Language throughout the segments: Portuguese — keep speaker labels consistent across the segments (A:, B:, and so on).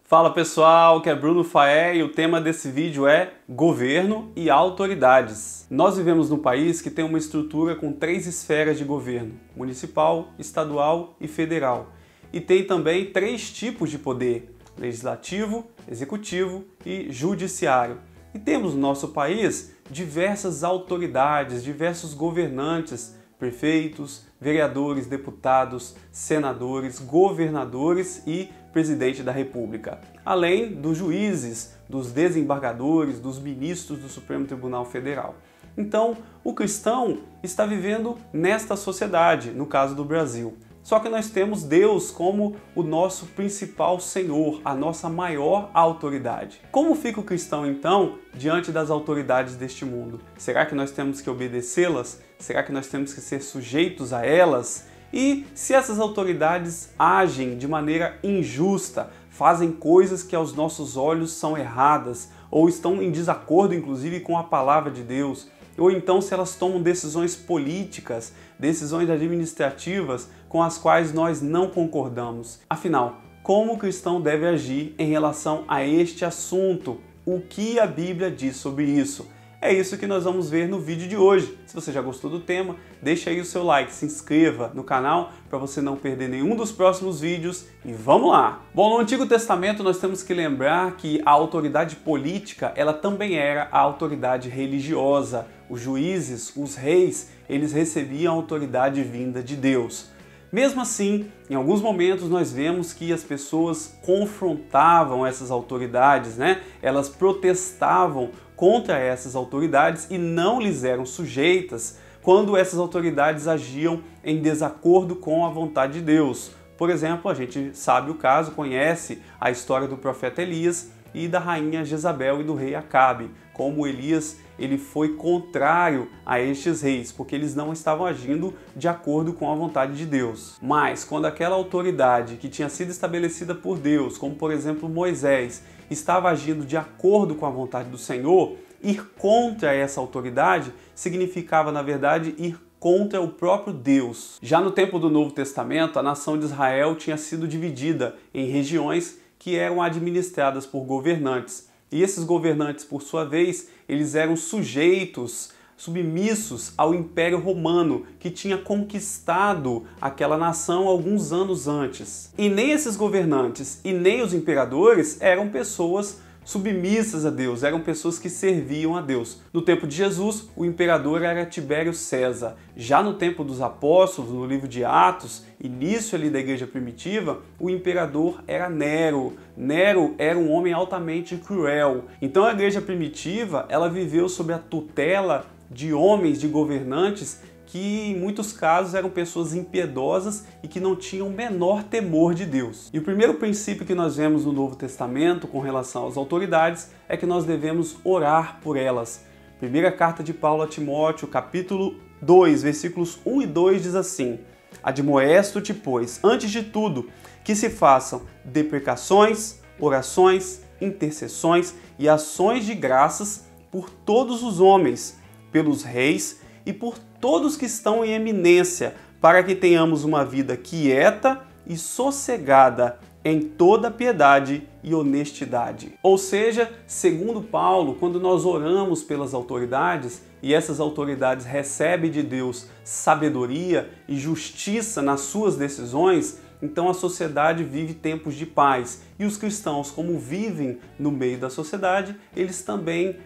A: Fala pessoal, que é Bruno Faé e o tema desse vídeo é Governo e Autoridades. Nós vivemos num país que tem uma estrutura com 3 esferas de governo: municipal, estadual e federal. E tem também 3 tipos de poder: legislativo, executivo e judiciário. E temos no nosso país diversas autoridades, diversos governantes, prefeitos, vereadores, deputados, senadores, governadores e presidente da República, além dos juízes, dos desembargadores, dos ministros do Supremo Tribunal Federal. Então, o cristão está vivendo nesta sociedade, no caso do Brasil. Só que nós temos Deus como o nosso principal Senhor, a nossa maior autoridade. Como fica o cristão, então, diante das autoridades deste mundo? Será que nós temos que obedecê-las? Será que nós temos que ser sujeitos a elas? E se essas autoridades agem de maneira injusta, fazem coisas que aos nossos olhos são erradas, ou estão em desacordo, inclusive, com a palavra de Deus, ou então se elas tomam decisões políticas, decisões administrativas com as quais nós não concordamos. Afinal, como o cristão deve agir em relação a este assunto? O que a Bíblia diz sobre isso? É isso que nós vamos ver no vídeo de hoje. Se você já gostou do tema, deixa aí o seu like, se inscreva no canal para você não perder nenhum dos próximos vídeos e vamos lá! Bom, no Antigo Testamento nós temos que lembrar que a autoridade política, ela também era a autoridade religiosa. Os juízes, os reis, eles recebiam a autoridade vinda de Deus. Mesmo assim, em alguns momentos nós vemos que as pessoas confrontavam essas autoridades, Elas protestavam contra essas autoridades e não lhes eram sujeitas quando essas autoridades agiam em desacordo com a vontade de Deus. Por exemplo, a gente sabe o caso, conhece a história do profeta Elias e da rainha Jezabel e do rei Acabe, como Elias ele foi contrário a estes reis, porque eles não estavam agindo de acordo com a vontade de Deus. Mas quando aquela autoridade que tinha sido estabelecida por Deus, como por exemplo Moisés, estava agindo de acordo com a vontade do Senhor, ir contra essa autoridade significava, na verdade, ir contra o próprio Deus. Já no tempo do Novo Testamento, a nação de Israel tinha sido dividida em regiões que eram administradas por governantes. E esses governantes, por sua vez, eles eram sujeitos, submissos ao Império Romano, que tinha conquistado aquela nação alguns anos antes. E nem esses governantes e nem os imperadores eram pessoas submissas a Deus, eram pessoas que serviam a Deus. No tempo de Jesus, o imperador era Tibério César. Já no tempo dos apóstolos, no livro de Atos, início ali da igreja primitiva, o imperador era Nero. Nero era um homem altamente cruel. Então a igreja primitiva, ela viveu sob a tutela de homens, de governantes, que em muitos casos eram pessoas impiedosas e que não tinham o menor temor de Deus. E o primeiro princípio que nós vemos no Novo Testamento com relação às autoridades é que nós devemos orar por elas. Primeira carta de Paulo a Timóteo, capítulo 2, versículos 1 e 2 diz assim: Admoesto-te, pois, antes de tudo, que se façam deprecações, orações, intercessões e ações de graças por todos os homens, pelos reis e por todos que estão em eminência, para que tenhamos uma vida quieta e sossegada em toda piedade e honestidade. Ou seja, segundo Paulo, quando nós oramos pelas autoridades e essas autoridades recebem de Deus sabedoria e justiça nas suas decisões, então a sociedade vive tempos de paz. E os cristãos, como vivem no meio da sociedade, eles também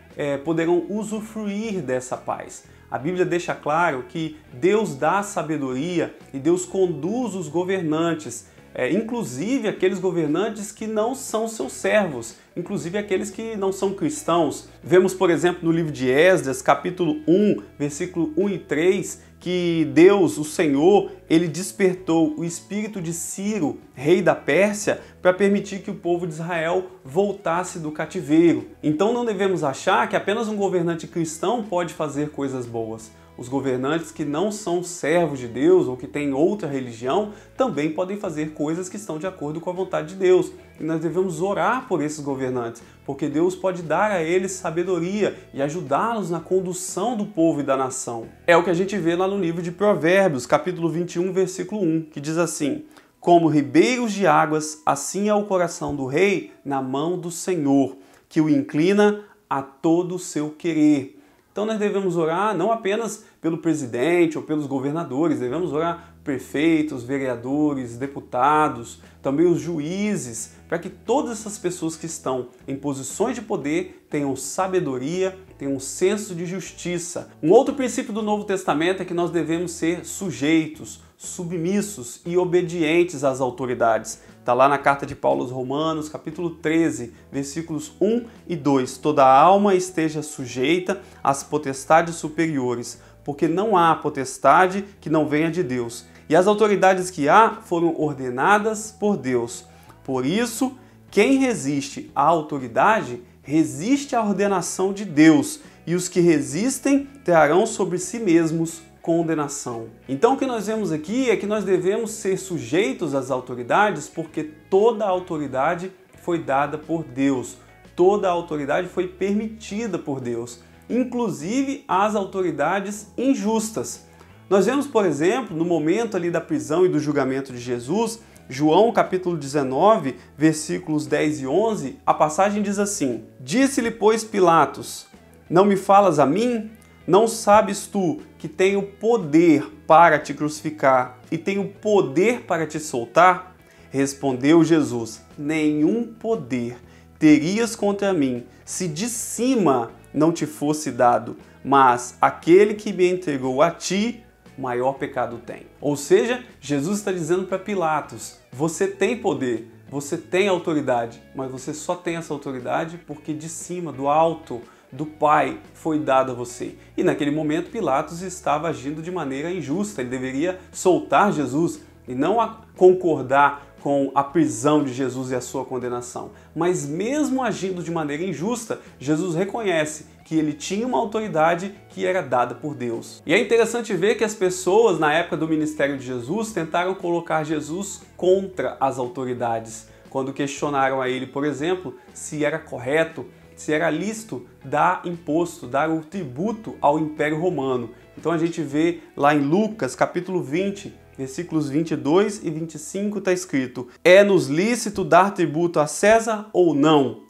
A: poderão usufruir dessa paz. A Bíblia deixa claro que Deus dá sabedoria e Deus conduz os governantes, inclusive aqueles governantes que não são seus servos, inclusive aqueles que não são cristãos. Vemos, por exemplo, no livro de Esdras, capítulo 1, versículo 1 e 3, que Deus, o Senhor, ele despertou o espírito de Ciro, rei da Pérsia, para permitir que o povo de Israel voltasse do cativeiro. Então não devemos achar que apenas um governante cristão pode fazer coisas boas. Os governantes que não são servos de Deus ou que têm outra religião também podem fazer coisas que estão de acordo com a vontade de Deus. E nós devemos orar por esses governantes, porque Deus pode dar a eles sabedoria e ajudá-los na condução do povo e da nação. É o que a gente vê lá no livro de Provérbios, capítulo 21, versículo 1, que diz assim: como ribeiros de águas, assim é o coração do rei na mão do Senhor, que o inclina a todo o seu querer. Então nós devemos orar não apenas pelo presidente ou pelos governadores, devemos orar prefeitos, vereadores, deputados, também os juízes, para que todas essas pessoas que estão em posições de poder tenham sabedoria, tenham um senso de justiça. Um outro princípio do Novo Testamento é que nós devemos ser sujeitos, submissos e obedientes às autoridades. Está lá na carta de Paulo aos Romanos, capítulo 13, versículos 1 e 2. Toda alma esteja sujeita às potestades superiores, porque não há potestade que não venha de Deus. E as autoridades que há foram ordenadas por Deus. Por isso, quem resiste à autoridade, resiste à ordenação de Deus, e os que resistem trarão sobre si mesmos condenação. Então o que nós vemos aqui é que nós devemos ser sujeitos às autoridades, porque toda a autoridade foi dada por Deus, toda a autoridade foi permitida por Deus, inclusive as autoridades injustas. Nós vemos, por exemplo, no momento ali da prisão e do julgamento de Jesus, João capítulo 19, versículos 10 e 11, a passagem diz assim: Disse-lhe, pois, Pilatos: Não me falas a mim? Não sabes tu que tenho poder para te crucificar e tenho poder para te soltar? Respondeu Jesus: Nenhum poder terias contra mim se de cima não te fosse dado, mas aquele que me entregou a ti, maior pecado tem. Ou seja, Jesus está dizendo para Pilatos: você tem poder, você tem autoridade, mas você só tem essa autoridade porque de cima, do alto, do Pai foi dado a você. E naquele momento Pilatos estava agindo de maneira injusta, ele deveria soltar Jesus e não concordar com a prisão de Jesus e a sua condenação. Mas mesmo agindo de maneira injusta, Jesus reconhece que ele tinha uma autoridade que era dada por Deus. E é interessante ver que as pessoas na época do ministério de Jesus tentaram colocar Jesus contra as autoridades, quando questionaram a ele, por exemplo, se era correto, se era lícito dar imposto, dar o tributo ao Império Romano. Então a gente vê lá em Lucas, capítulo 20, versículos 22 e 25, está escrito: É-nos lícito dar tributo a César ou não?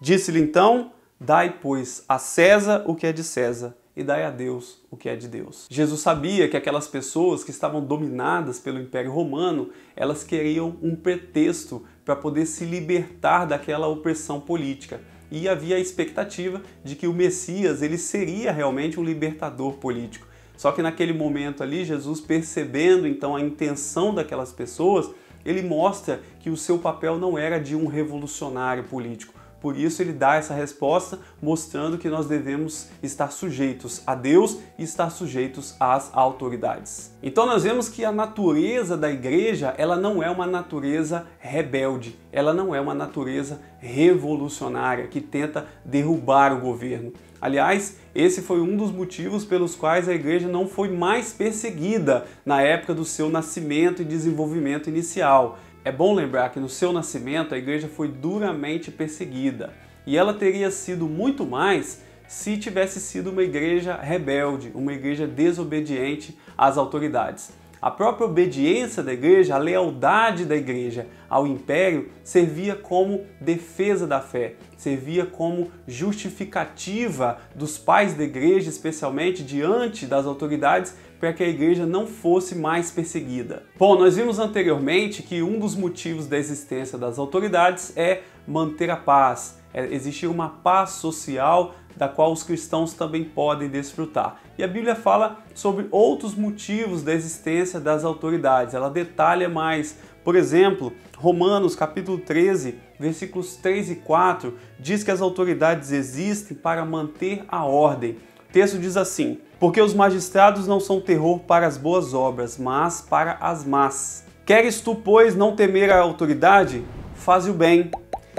A: Disse-lhe então: Dai, pois, a César o que é de César, e dai a Deus o que é de Deus. Jesus sabia que aquelas pessoas que estavam dominadas pelo Império Romano, elas queriam um pretexto para poder se libertar daquela opressão política. E havia a expectativa de que o Messias ele seria realmente um libertador político. Só que naquele momento ali, Jesus, percebendo então a intenção daquelas pessoas, ele mostra que o seu papel não era de um revolucionário político. Por isso ele dá essa resposta, mostrando que nós devemos estar sujeitos a Deus e estar sujeitos às autoridades. Então nós vemos que a natureza da igreja, ela não é uma natureza rebelde, ela não é uma natureza revolucionária que tenta derrubar o governo. Aliás, esse foi um dos motivos pelos quais a igreja não foi mais perseguida na época do seu nascimento e desenvolvimento inicial. É bom lembrar que no seu nascimento a igreja foi duramente perseguida e ela teria sido muito mais se tivesse sido uma igreja rebelde, uma igreja desobediente às autoridades. A própria obediência da igreja, a lealdade da igreja ao império servia como defesa da fé, servia como justificativa dos pais da igreja, especialmente diante das autoridades, para que a igreja não fosse mais perseguida. Bom, nós vimos anteriormente que um dos motivos da existência das autoridades é manter a paz, existir uma paz social da qual os cristãos também podem desfrutar. E a Bíblia fala sobre outros motivos da existência das autoridades, ela detalha mais. Por exemplo, Romanos capítulo 13, versículos 3 e 4, diz que as autoridades existem para manter a ordem. O texto diz assim: Porque os magistrados não são terror para as boas obras, mas para as más. Queres tu, pois, não temer a autoridade? Faze o bem,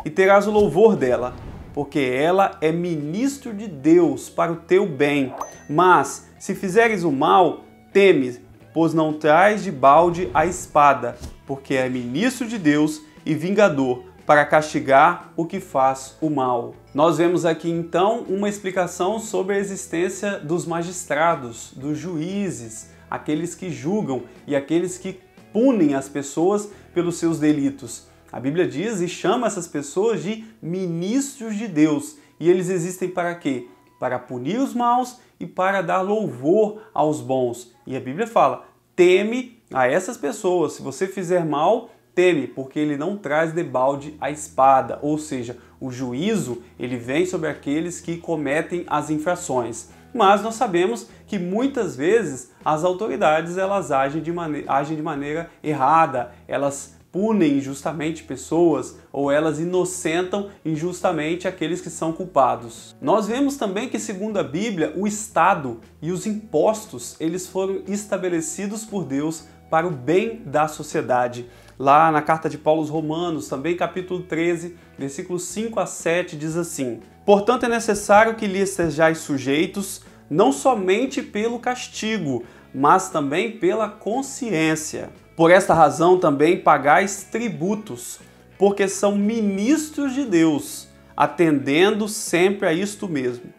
A: e terás o louvor dela, porque ela é ministro de Deus para o teu bem. Mas, se fizeres o mal, teme, pois não traz de balde a espada, porque é ministro de Deus e vingador, para castigar o que faz o mal. Nós vemos aqui então uma explicação sobre a existência dos magistrados, dos juízes, aqueles que julgam e aqueles que punem as pessoas pelos seus delitos. A Bíblia diz e chama essas pessoas de ministros de Deus. E eles existem para quê? Para punir os maus e para dar louvor aos bons. E a Bíblia fala, teme a essas pessoas. Se você fizer mal, teme, porque ele não traz debalde a espada. Ou seja, o juízo ele vem sobre aqueles que cometem as infrações. Mas nós sabemos que muitas vezes as autoridades elas agem de maneira errada, elas punem injustamente pessoas ou elas inocentam injustamente aqueles que são culpados. Nós vemos também que, segundo a Bíblia, o Estado e os impostos eles foram estabelecidos por Deus para o bem da sociedade. Lá na carta de Paulo aos Romanos, também capítulo 13, versículos 5 a 7, diz assim: portanto é necessário que lhes sejais sujeitos, não somente pelo castigo, mas também pela consciência. Por esta razão também pagais tributos, porque são ministros de Deus, atendendo sempre a isto mesmo.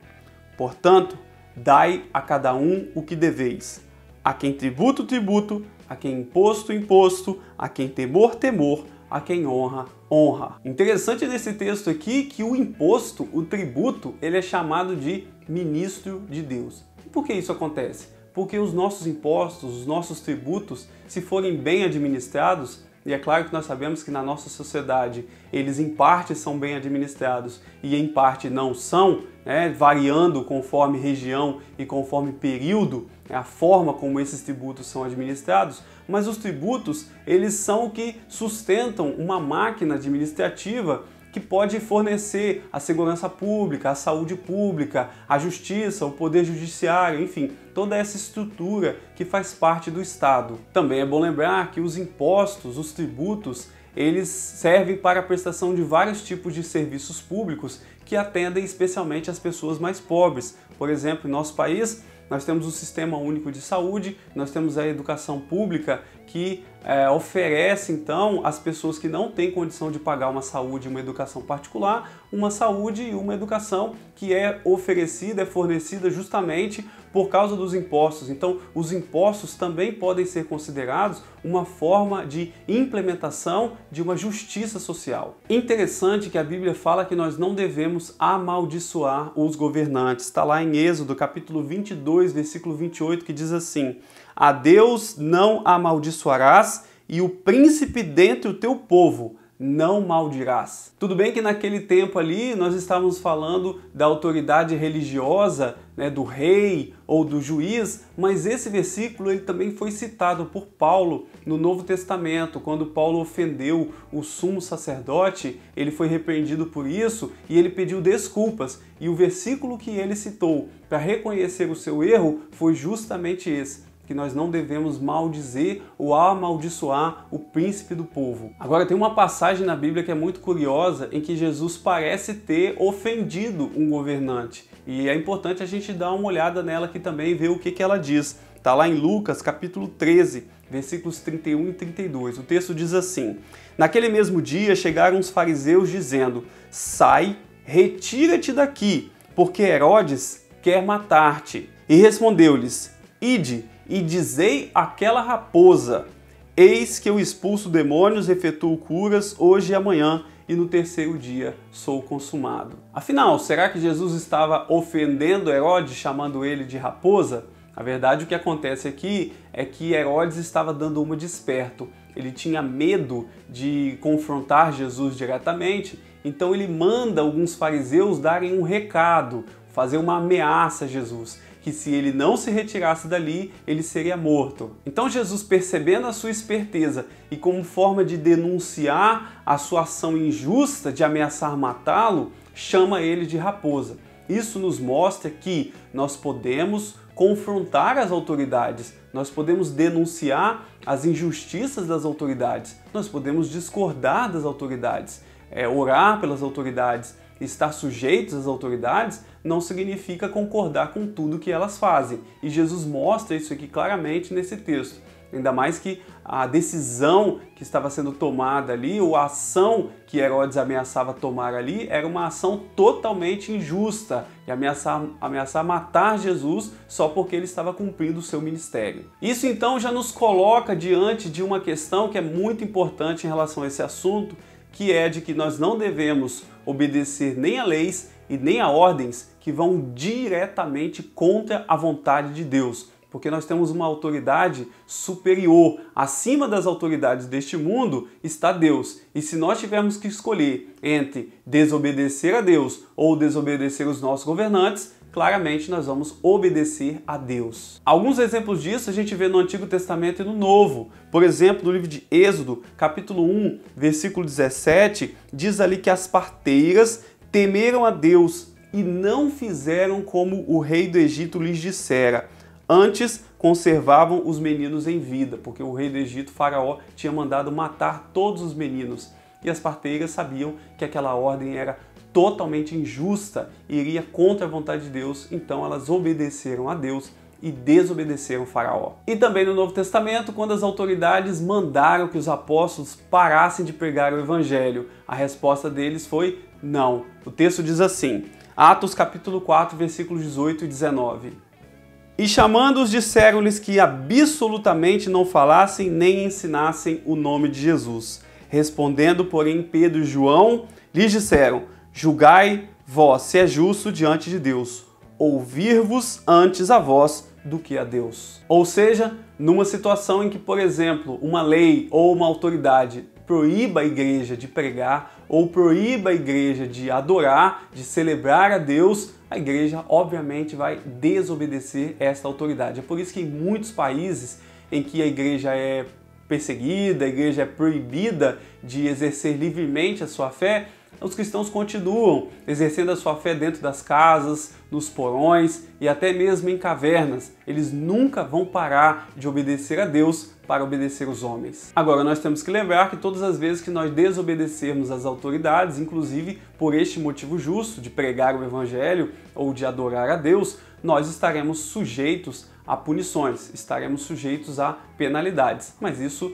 A: Portanto, dai a cada um o que deveis. A quem tributo, tributo, a quem imposto, imposto, a quem temor, temor, a quem honra, honra. Interessante nesse texto aqui que o imposto, o tributo, ele é chamado de ministro de Deus. E por que isso acontece? Porque os nossos impostos, os nossos tributos, se forem bem administrados, e é claro que nós sabemos que na nossa sociedade eles em parte são bem administrados e em parte não são, né, variando conforme região e conforme período, a forma como esses tributos são administrados, mas os tributos eles são o que sustentam uma máquina administrativa que pode fornecer a segurança pública, a saúde pública, a justiça, o poder judiciário, enfim, toda essa estrutura que faz parte do Estado. Também é bom lembrar que os impostos, os tributos, eles servem para a prestação de vários tipos de serviços públicos que atendem especialmente as pessoas mais pobres. Por exemplo, em nosso país, nós temos o Sistema Único de Saúde, nós temos a educação pública que oferece então às pessoas que não têm condição de pagar uma saúde e uma educação particular, uma saúde e uma educação que é oferecida, é fornecida justamente por causa dos impostos. Então, os impostos também podem ser considerados uma forma de implementação de uma justiça social. Interessante que a Bíblia fala que nós não devemos amaldiçoar os governantes. Está lá em Êxodo, capítulo 22, versículo 28, que diz assim: a Deus não amaldiçoarás e o príncipe dentre o teu povo não maldirás. Tudo bem que naquele tempo ali nós estávamos falando da autoridade religiosa, né, do rei ou do juiz, mas esse versículo ele também foi citado por Paulo no Novo Testamento. Quando Paulo ofendeu o sumo sacerdote, ele foi repreendido por isso e ele pediu desculpas. E o versículo que ele citou para reconhecer o seu erro foi justamente esse: que nós não devemos maldizer ou amaldiçoar o príncipe do povo. Agora, tem uma passagem na Bíblia que é muito curiosa, em que Jesus parece ter ofendido um governante. E é importante a gente dar uma olhada nela aqui também e ver o que ela diz. Está lá em Lucas, capítulo 13, versículos 31 e 32. O texto diz assim: naquele mesmo dia chegaram os fariseus dizendo: sai, retira-te daqui, porque Herodes quer matar-te. E respondeu-lhes: ide, e dizei àquela raposa: eis que eu expulso demônios, efetuo curas hoje e amanhã, e no terceiro dia sou consumado. Afinal, será que Jesus estava ofendendo Herodes, chamando ele de raposa? Na verdade, o que acontece aqui é que Herodes estava dando uma de esperto. Ele tinha medo de confrontar Jesus diretamente, então ele manda alguns fariseus darem um recado, fazer uma ameaça a Jesus, que se ele não se retirasse dali, ele seria morto. Então Jesus, percebendo a sua esperteza e como forma de denunciar a sua ação injusta de ameaçar matá-lo, chama ele de raposa. Isso nos mostra que nós podemos confrontar as autoridades, nós podemos denunciar as injustiças das autoridades, nós podemos discordar das autoridades, orar pelas autoridades. Estar sujeitos às autoridades não significa concordar com tudo que elas fazem. E Jesus mostra isso aqui claramente nesse texto. Ainda mais que a decisão que estava sendo tomada ali, ou a ação que Herodes ameaçava tomar ali, era uma ação totalmente injusta e ameaçar matar Jesus só porque ele estava cumprindo o seu ministério. Isso então já nos coloca diante de uma questão que é muito importante em relação a esse assunto, que é de que nós não devemos obedecer nem a leis e nem a ordens que vão diretamente contra a vontade de Deus. Porque nós temos uma autoridade superior. Acima das autoridades deste mundo está Deus. E se nós tivermos que escolher entre desobedecer a Deus ou desobedecer os nossos governantes, claramente nós vamos obedecer a Deus. Alguns exemplos disso a gente vê no Antigo Testamento e no Novo. Por exemplo, no livro de Êxodo, capítulo 1, versículo 17, diz ali que as parteiras temeram a Deus e não fizeram como o rei do Egito lhes dissera. Antes, conservavam os meninos em vida, porque o rei do Egito, Faraó, tinha mandado matar todos os meninos. E as parteiras sabiam que aquela ordem era totalmente injusta e iria contra a vontade de Deus, então elas obedeceram a Deus e desobedeceram Faraó. E também no Novo Testamento, quando as autoridades mandaram que os apóstolos parassem de pregar o Evangelho, a resposta deles foi não. O texto diz assim, Atos capítulo 4, versículos 18 e 19. E chamando-os, disseram-lhes que absolutamente não falassem nem ensinassem o nome de Jesus. Respondendo, porém, Pedro e João lhes disseram, julgai vós se é justo diante de Deus, ouvir-vos antes a vós do que a Deus. Ou seja, numa situação em que, por exemplo, uma lei ou uma autoridade proíba a igreja de pregar ou proíba a igreja de adorar, de celebrar a Deus, a igreja obviamente vai desobedecer esta autoridade. É por isso que em muitos países em que a igreja é perseguida, a igreja é proibida de exercer livremente a sua fé, os cristãos continuam exercendo a sua fé dentro das casas, nos porões e até mesmo em cavernas. Eles nunca vão parar de obedecer a Deus para obedecer os homens. Agora, nós temos que lembrar que todas as vezes que nós desobedecermos as autoridades, inclusive por este motivo justo de pregar o Evangelho ou de adorar a Deus, nós estaremos sujeitos a punições, estaremos sujeitos a penalidades. Mas isso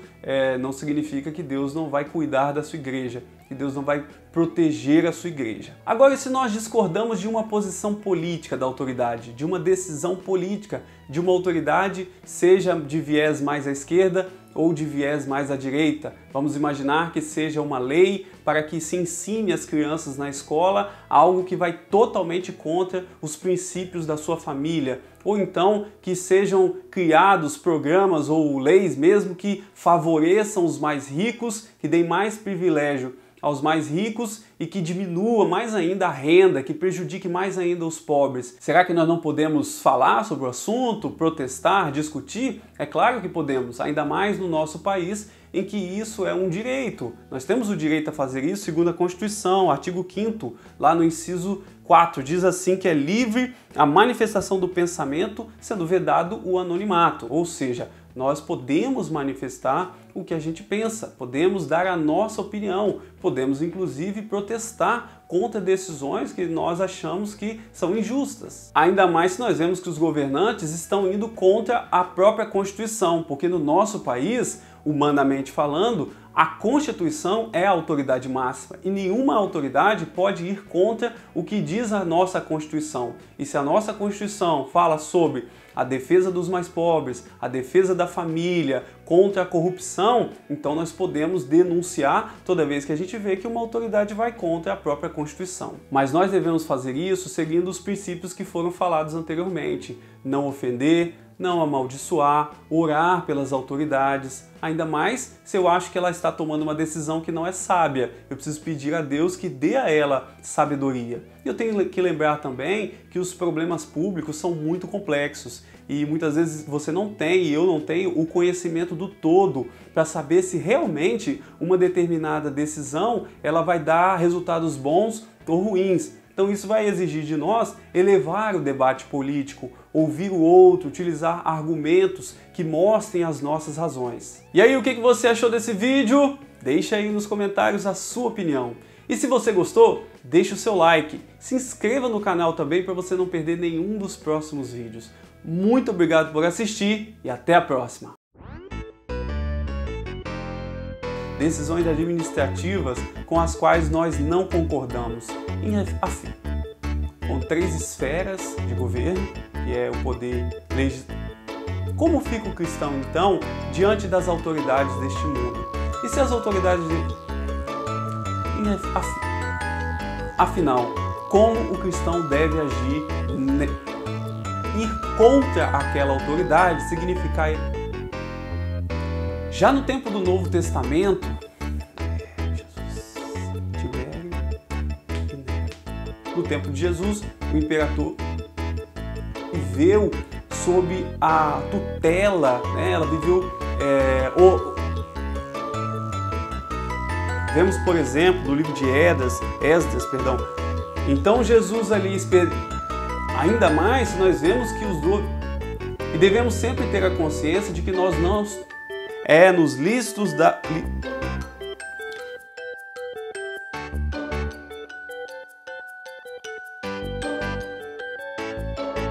A: não significa que Deus não vai cuidar da sua igreja, que Deus não vai proteger a sua igreja. Agora, se nós discordamos de uma posição política da autoridade, de uma decisão política de uma autoridade, seja de viés mais à esquerda ou de viés mais à direita, vamos imaginar que seja uma lei para que se ensine às crianças na escola algo que vai totalmente contra os princípios da sua família, ou então que sejam criados programas ou leis mesmo que favoreçam os mais ricos, que deem mais privilégio aos mais ricos e que diminua mais ainda a renda, que prejudique mais ainda os pobres. Será que nós não podemos falar sobre o assunto, protestar, discutir? É claro que podemos, ainda mais no nosso país, em que isso é um direito. Nós temos o direito a fazer isso segundo a Constituição, artigo 5º, lá no inciso 4, diz assim que é livre a manifestação do pensamento, sendo vedado o anonimato, ou seja, nós podemos manifestar o que a gente pensa, podemos dar a nossa opinião, podemos inclusive protestar contra decisões que nós achamos que são injustas. Ainda mais se nós vemos que os governantes estão indo contra a própria Constituição, porque no nosso país, humanamente falando, a Constituição é a autoridade máxima e nenhuma autoridade pode ir contra o que diz a nossa Constituição. E se a nossa Constituição fala sobre a defesa dos mais pobres, a defesa da família, contra a corrupção, então nós podemos denunciar toda vez que a gente vê que uma autoridade vai contra a própria Constituição. Mas nós devemos fazer isso seguindo os princípios que foram falados anteriormente. Não ofender, não amaldiçoar, orar pelas autoridades, ainda mais se eu acho que ela está tomando uma decisão que não é sábia. Eu preciso pedir a Deus que dê a ela sabedoria. E eu tenho que lembrar também que os problemas públicos são muito complexos e muitas vezes você não tem, e eu não tenho, o conhecimento do todo para saber se realmente uma determinada decisão ela vai dar resultados bons ou ruins. Então isso vai exigir de nós elevar o debate político, ouvir o outro, utilizar argumentos que mostrem as nossas razões. E aí, o que você achou desse vídeo? Deixa aí nos comentários a sua opinião. E se você gostou, deixa o seu like, se inscreva no canal também para você não perder nenhum dos próximos vídeos. Muito obrigado por assistir e até a próxima! decisões administrativas com as quais nós não concordamos, com 3 esferas de governo, que é o poder legislativo. Como fica o cristão, então, diante das autoridades deste mundo? E se as autoridades... Afinal, como o cristão deve agir? Ir contra aquela autoridade significa... Já no tempo do Novo Testamento, no tempo de Jesus, o imperador viveu sob a tutela, né? Ela viveu... Vemos, por exemplo, no livro de Esdras, então Jesus ali, ainda mais, nós vemos que os dois... E devemos sempre ter a consciência de que nós não... nos listos da...